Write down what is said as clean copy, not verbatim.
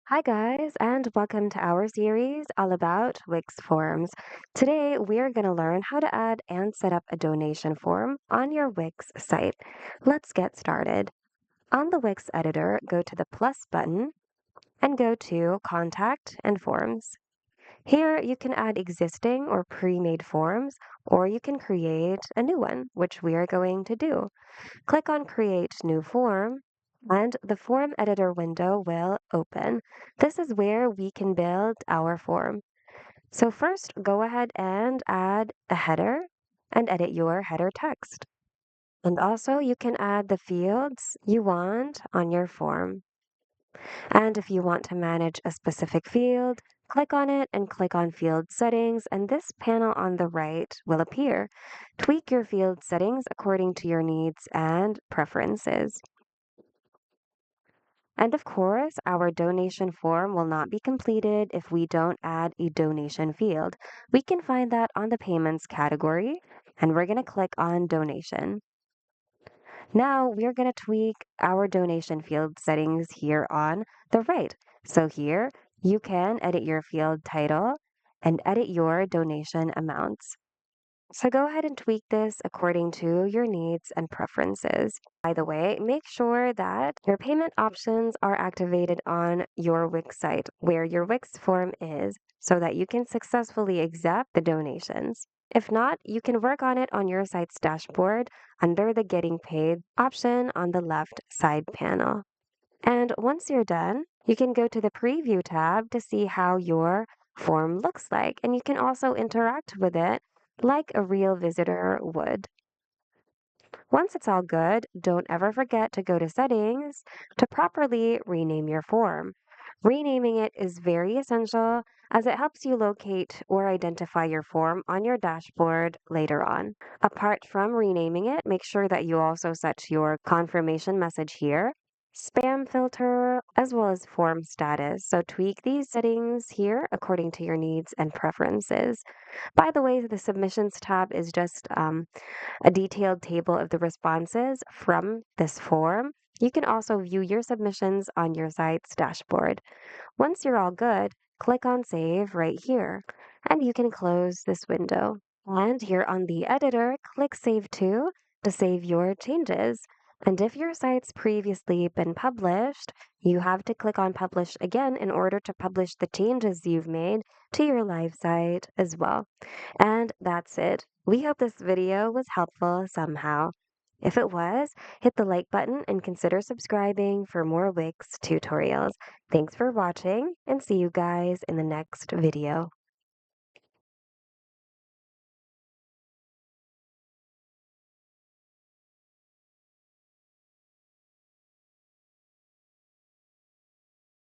Hi, guys, and welcome to our series all about Wix forms. Today, we're going to learn how to add and set up a donation form on your Wix site. Let's get started. On the Wix editor, go to the plus button and go to Contact and Forms. Here, you can add existing or pre made forms, or you can create a new one, which we are going to do. Click on Create New Form, and the form editor window will open. This is where we can build our form. So first, go ahead and add a header and edit your header text. And also, you can add the fields you want on your form. And if you want to manage a specific field, click on it and click on Field Settings, and this panel on the right will appear. Tweak your field settings according to your needs and preferences. And of course, our donation form will not be completed if we don't add a donation field. We can find that on the payments category, and we're going to click on donation. Now we're going to tweak our donation field settings here on the right. So here you can edit your field title and edit your donation amounts. So go ahead and tweak this according to your needs and preferences. By the way, make sure that your payment options are activated on your Wix site where your Wix form is so that you can successfully accept the donations. If not, you can work on it on your site's dashboard under the Getting Paid option on the left side panel. And once you're done, you can go to the Preview tab to see how your form looks like, and you can also interact with it like a real visitor would. Once it's all good, don't ever forget to go to Settings to properly rename your form. Renaming it is very essential as it helps you locate or identify your form on your dashboard later on. Apart from renaming it, make sure that you also set your confirmation message here, spam filter, as well as form status. So tweak these settings here according to your needs and preferences. By the way, the submissions tab is just a detailed table of the responses from this form. You can also view your submissions on your site's dashboard. Once you're all good, click on Save right here, and you can close this window. And here on the editor, click Save to save your changes. And if your site's previously been published, you have to click on Publish again in order to publish the changes you've made to your live site as well. And that's it. We hope this video was helpful somehow. If it was, hit the like button and consider subscribing for more Wix tutorials. Thanks for watching and see you guys in the next video.